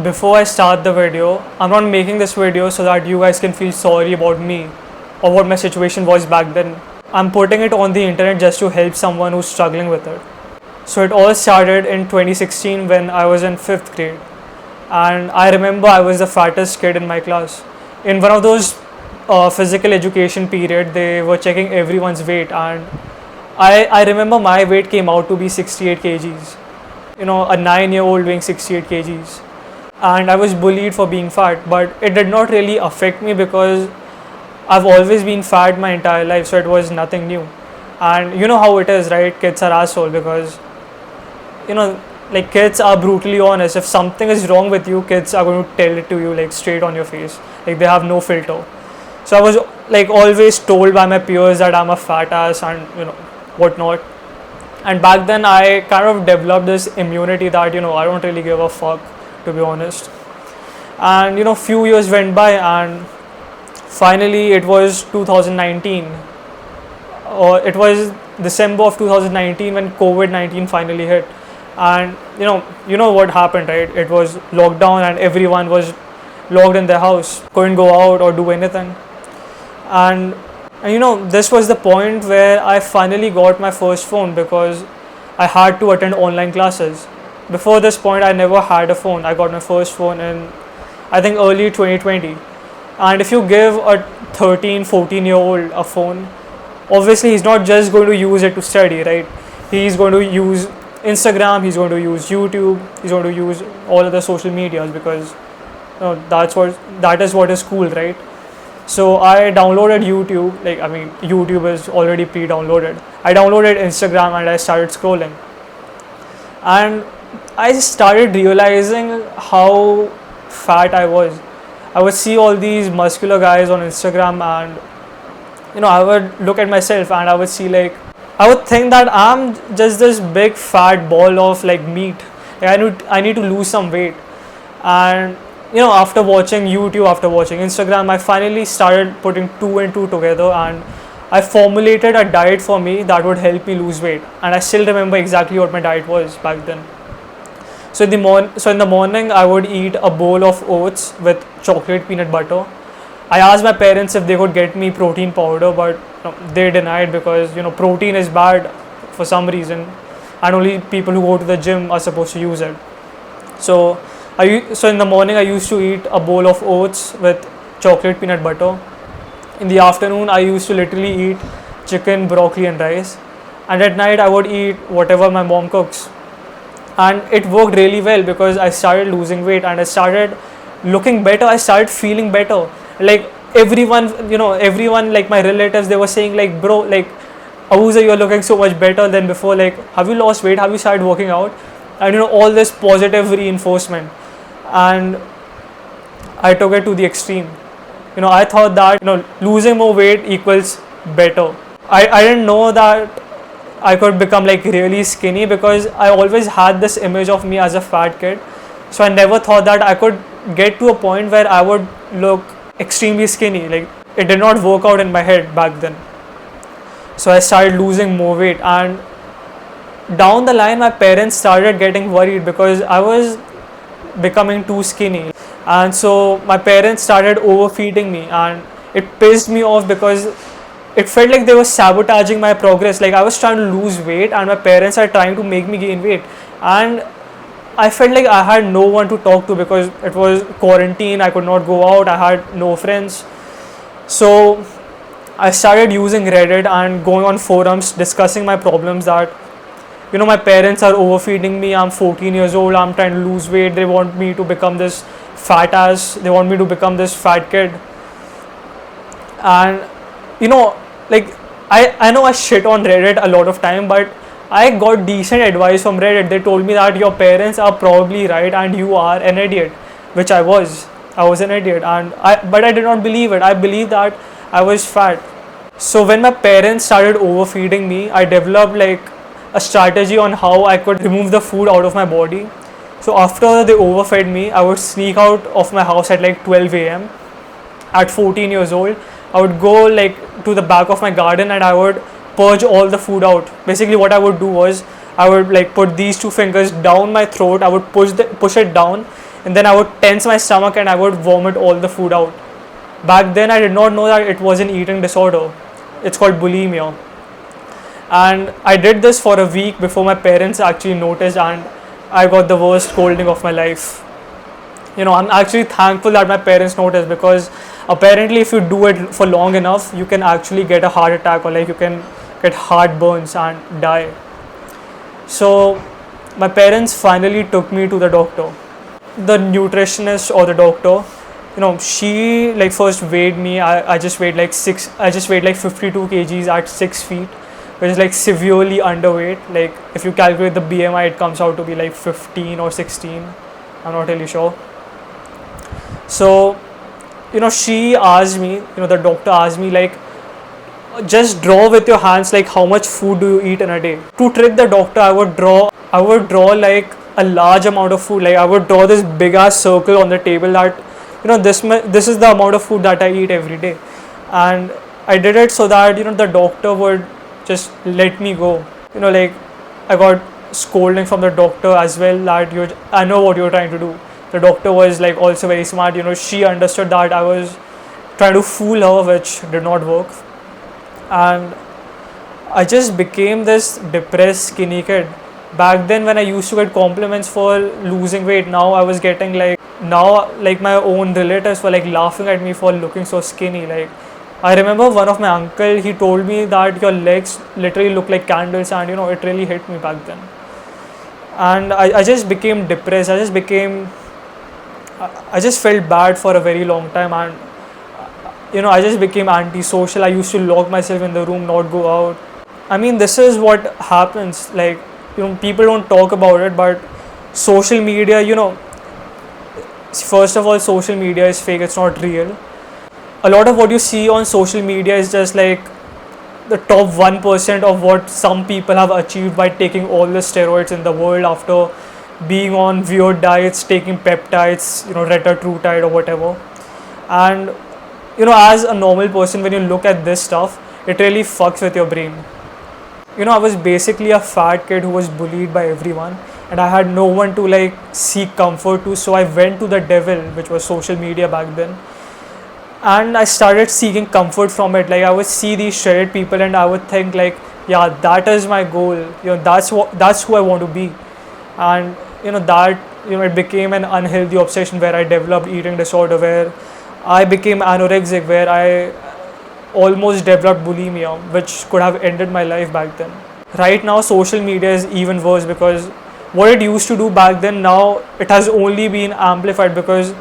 Before I start the video, I'm not making this video so that you guys can feel sorry about me or what my situation was back then. I'm putting it on the internet just to help someone who's struggling with it. So it all started in 2016 when I was in 5th grade. And I remember I was the fattest kid in my class. In one of those physical education period, they were checking everyone's weight, and I remember my weight came out to be 68 kgs. You know, a 9-year-old weighing 68 kgs. And I was bullied for being fat, but it did not really affect me because I've always been fat my entire life, so it was nothing new. And you know how it is, right? Kids are asshole because, you know, like kids are brutally honest. If something is wrong with you, kids are going to tell it to you like straight on your face. Like they have no filter. So I was like always told by my peers that I'm a fat ass and whatnot. And back then I kind of developed this immunity that I don't really give a fuck, to be honest. And few years went by, and finally it was 2019, or it was December of 2019 when COVID-19 finally hit. And you know what happened, right? It was lockdown and everyone was locked in their house, couldn't go out or do anything. And this was the point where I finally got my first phone because I had to attend online classes. Before this point I never had a phone. I got my first phone in I think early 2020. And if you give a 13-14-year-old a phone, obviously he's not just going to use it to study, right? He's going to use Instagram, he's going to use YouTube, he's going to use all other social medias because that is what is cool, right? So I downloaded YouTube. YouTube is already pre-downloaded. I downloaded Instagram and I started scrolling, and I started realizing how fat I was. I would see all these muscular guys on Instagram, and I would look at myself and I would see I would think that I'm just this big fat ball of meat. I need to lose some weight. And after watching YouTube, after watching Instagram, I finally started putting two and two together, and I formulated a diet for me that would help me lose weight. And I still remember exactly what my diet was back then. So in the morning I would eat a bowl of oats with chocolate peanut butter. I asked my parents if they could get me protein powder, but they denied because protein is bad for some reason, and only people who go to the gym are supposed to use it. So in the morning I used to eat a bowl of oats with chocolate peanut butter. In the afternoon I used to literally eat chicken, broccoli and rice. And at night I would eat whatever my mom cooks. And it worked really well because I started losing weight and I started looking better. I started feeling better. Everyone, my relatives, they were saying bro, Ahuza, you're looking so much better than before. Have you lost weight? Have you started working out? And all this positive reinforcement. And I took it to the extreme. I thought that losing more weight equals better. I didn't know that I could become really skinny because I always had this image of me as a fat kid. So I never thought that I could get to a point where I would look extremely skinny. It did not work out in my head back then. So I started losing more weight, and down the line my parents started getting worried because I was becoming too skinny. And so my parents started overfeeding me, and it pissed me off because it felt like they were sabotaging my progress. I was trying to lose weight and my parents are trying to make me gain weight, and I felt like I had no one to talk to because it was quarantine. I could not go out. I had no friends. So I started using Reddit and going on forums discussing my problems that my parents are overfeeding me. I'm 14 years old. I'm trying to lose weight. They want me to become this fat ass. They want me to become this fat kid. And I know I shit on Reddit a lot of time, but I got decent advice from Reddit. They told me that your parents are probably right and you are an idiot, which I was. I was an idiot, but I did not believe it. I believed that I was fat. So when my parents started overfeeding me, I developed a strategy on how I could remove the food out of my body. So after they overfed me, I would sneak out of my house at 12 a.m. At 14 years old, I would go to the back of my garden and I would purge all the food out. Basically what I would do was I would put these two fingers down my throat. I would push it down and then I would tense my stomach and I would vomit all the food out. Back then I did not know that it was an eating disorder. It's called bulimia. And I did this for a week before my parents actually noticed, and I got the worst scolding of my life. I'm actually thankful that my parents noticed, because apparently if you do it for long enough, you can actually get a heart attack, or like you can get heartburns and die. So my parents finally took me to the doctor. The nutritionist or the doctor, she like first weighed me. I just weighed like 52 kgs at 6 feet, which is like severely underweight. Like if you calculate the BMI, it comes out to be like 15 or 16. I'm not really sure. So, she asked me, the doctor asked me, like, just draw with your hands, like, how much food do you eat in a day? To trick the doctor, I would draw like a large amount of food. Like, I would draw this big ass circle on the table that, this is the amount of food that I eat every day. And I did it so that, the doctor would just let me go. Like, I got scolding from the doctor as well, that I know what you're trying to do. The doctor was like also very smart. She understood that I was trying to fool her, which did not work. And I just became this depressed skinny kid. Back then when I used to get compliments for losing weight, now my own relatives were like laughing at me for looking so skinny. Like, I remember one of my uncle, he told me that your legs literally look like candles, and it really hit me back then. And I just became depressed. I just felt bad for a very long time, and I just became antisocial. I used to lock myself in the room, not go out. I mean, this is what happens. Like, people don't talk about it, but social media, first of all, social media is fake. It's not real. A lot of what you see on social media is just like the top 1% of what some people have achieved by taking all the steroids in the world after being on weird diets, taking peptides, retatrutide or whatever. And as a normal person, when you look at this stuff, it really fucks with your brain. I was basically a fat kid who was bullied by everyone, and I had no one to like seek comfort to, so I went to the devil, which was social media back then. And I started seeking comfort from it. Like, I would see these shredded people and I would think like, yeah, that is my goal. That's who I want to be. And it became an unhealthy obsession where I developed eating disorder, where I became anorexic, where I almost developed bulimia, which could have ended my life back then. Right now, social media is even worse, because what it used to do back then, now it has only been amplified, because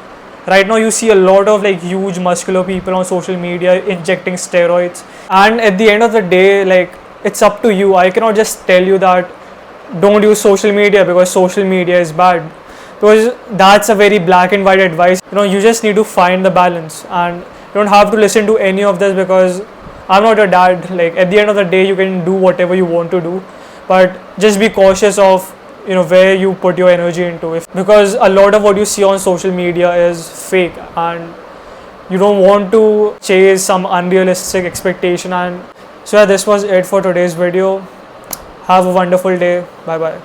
right now you see a lot of like huge muscular people on social media injecting steroids. And at the end of the day, like, it's up to you. I cannot just tell you that don't use social media because social media is bad, because that's a very black and white advice. You just need to find the balance, and you don't have to listen to any of this, because I'm not your dad. Like, at the end of the day, you can do whatever you want to do, but just be cautious of where you put your energy into, because a lot of what you see on social media is fake, and you don't want to chase some unrealistic expectation. And so yeah, this was it for today's video. Have a wonderful day. Bye bye.